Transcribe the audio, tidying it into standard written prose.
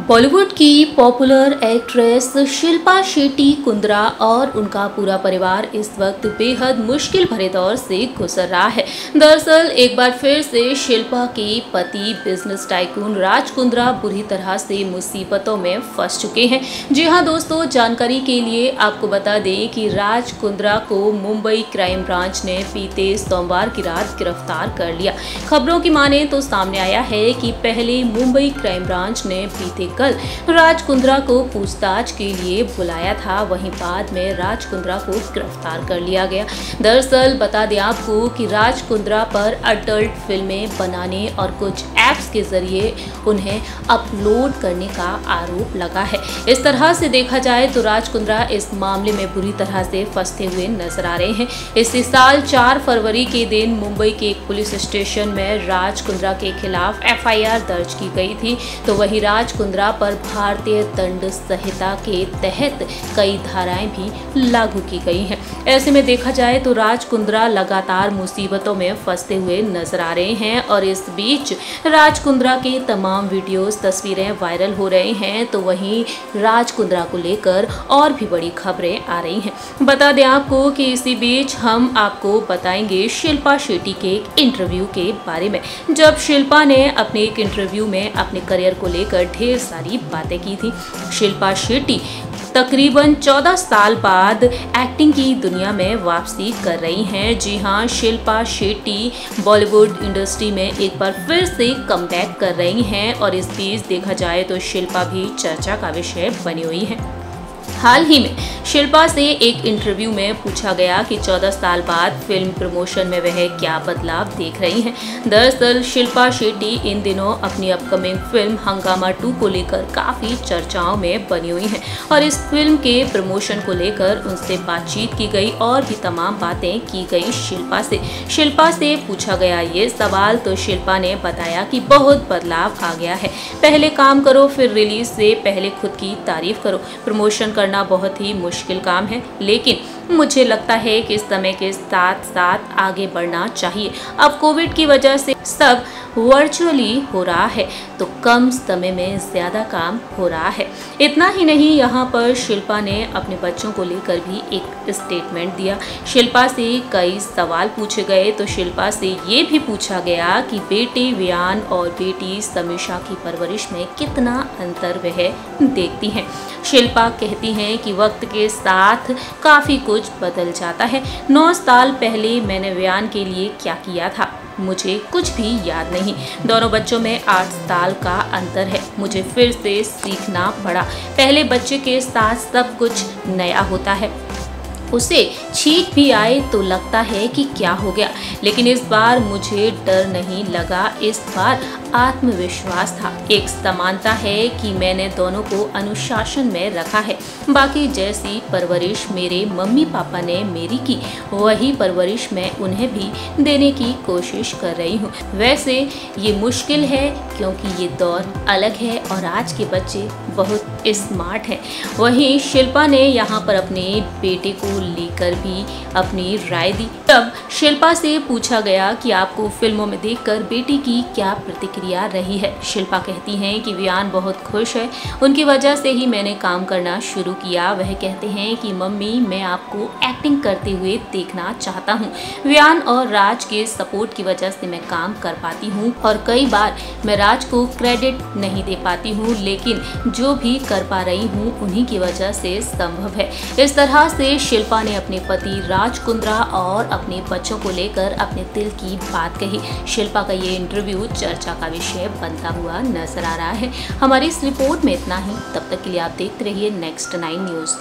बॉलीवुड की popular actress Shilpa Shetty Kundra और उनका पूरा परिवार इस वक्त बेहद मुश्किल भरे दौर से गुजर रहा है। दरअसल एक बार फिर से शिल्पा के पति बिजनेस टाइकून राज कुंद्रा बुरी तरह से मुसीबतों में फंस चुके हैं। जी हां दोस्तों, जानकारी के लिए आपको बता दें कि राज कुंद्रा को मुंबई क्राइम ब्रांच ने बीते सोमवार की रात गिरफ्तार कर लिया। खबरों की माने तो सामने आया है कि पहले मुंबई क्राइम ब्रांच ने बीते कल राज कुंद्रा को पूछताछ के लिए बुलाया था, वहीं बाद में राज कुंद्रा को गिरफ्तार कर लिया गया। दरअसल बता दें आपको कि राज कुंद्रा पर अडल्ट फिल्में बनाने और कुछ ऐप्स के जरिए उन्हें अपलोड करने का आरोप लगा है। इस तरह से देखा जाए तो राज कुंद्रा इस मामले में बुरी तरह से फंसते हुए नजर आ रहे हैं। इसी साल 4 फरवरी के दिन मुंबई के एक पुलिस स्टेशन में राज कुंद्रा के खिलाफ एफआईआर दर्ज की गई थी, तो वही राज कुंद्रा पर भारतीय दंड संहिता के तहत कई धाराएं भी लागू की गई हैं। ऐसे में देखा जाए तो राज कुंद्रा लगातार मुसीबतों में फंसते हुए नजर आ रहे हैं और इस बीच राज कुंद्रा के तमाम वीडियोस तस्वीरें वायरल हो रहे हैं, तो वहीं राज कुंद्रा को लेकर और भी बड़ी खबरें आ रही हैं। बता दें आपको कि इसी बीच हम आपको बताएंगे शिल्पा शेट्टी के एक इंटरव्यू के बारे में। जब शिल्पा ने अपने एक इंटरव्यू में अपने करियर को लेकर ढेर सारी बातें की थी। शिल्पा शेट्टी तकरीबन 14 साल बाद एक्टिंग की दुनिया में वापसी कर रही हैं। जी हां, शिल्पा शेट्टी बॉलीवुड इंडस्ट्री में एक बार फिर से कमबैक कर रही हैं और इस बीच देखा जाए तो शिल्पा भी चर्चा का विषय बनी हुई है। हाल ही में शिल्पा से एक इंटरव्यू में पूछा गया कि 14 साल बाद फिल्म प्रमोशन में वह क्या बदलाव देख रही हैं। दरअसल शिल्पा शेट्टी इन दिनों अपनी अपकमिंग फिल्म हंगामा 2 को लेकर काफ़ी चर्चाओं में बनी हुई हैं और इस फिल्म के प्रमोशन को लेकर उनसे बातचीत की गई और भी तमाम बातें की गई शिल्पा से पूछा गया ये सवाल तो शिल्पा ने बताया कि बहुत बदलाव आ गया है। पहले काम करो, फिर रिलीज से पहले खुद की तारीफ करो। प्रमोशन करना बहुत ही मुश्किल काम है, लेकिन मुझे लगता है कि समय के साथ साथ आगे बढ़ना चाहिए। अब कोविड की वजह से सब वर्चुअली हो रहा है, तो कम समय में ज़्यादा काम हो रहा है। इतना ही नहीं, यहाँ पर शिल्पा ने अपने बच्चों को लेकर भी एक स्टेटमेंट दिया। शिल्पा से कई सवाल पूछे गए, तो शिल्पा से ये भी पूछा गया कि बेटे वियान और बेटी समीक्षा की परवरिश में कितना अंतर वह देखती हैं। शिल्पा कहती हैं कि वक्त के साथ काफ़ी कुछ बदल जाता है। 9 साल पहले मैंने वियान के लिए क्या किया था, मुझे कुछ भी याद नहीं। दोनों बच्चों में 8 साल का अंतर है। मुझे फिर से सीखना पड़ा। पहले बच्चे के साथ सब कुछ नया होता है, उसे छींक भी आए तो लगता है कि क्या हो गया, लेकिन इस बार मुझे डर नहीं लगा, इस बार आत्मविश्वास था। एक समानता है कि मैंने दोनों को अनुशासन में रखा है। बाकी जैसी परवरिश मेरे मम्मी पापा ने मेरी की, वही परवरिश मैं उन्हें भी देने की कोशिश कर रही हूँ। वैसे ये मुश्किल है क्योंकि ये दौर अलग है और आज के बच्चे बहुत स्मार्ट हैं। वहीं शिल्पा ने यहाँ पर अपने बेटे को लेकर भी अपनी राय दी। तब शिल्पा से पूछा गया कि आपको फिल्मों में देखकर बेटी की क्या प्रतिक्रिया रही है। शिल्पा कहती हैं कि वियान बहुत खुश है, उनकी वजह से ही मैंने काम करना शुरू किया। वह कहते हैं कि मम्मी, मैं आपको एक्टिंग करते हुए देखना चाहता हूँ। वियान और राज के सपोर्ट की वजह से मैं काम कर पाती हूँ और कई बार मैं राज को क्रेडिट नहीं दे पाती हूँ, लेकिन जो भी कर पा रही हूँ उन्हीं की वजह से संभव है। इस तरह से शिल्पा ने अपने पति राज कुंद्रा और अपने बच्चों को लेकर अपने दिल की बात कही। शिल्पा का ये इंटरव्यू चर्चा का विषय बनता हुआ नजर आ रहा है। हमारी इस रिपोर्ट में इतना ही। तब तक के लिए आप देखते रहिए नेक्स्ट 9 न्यूज़।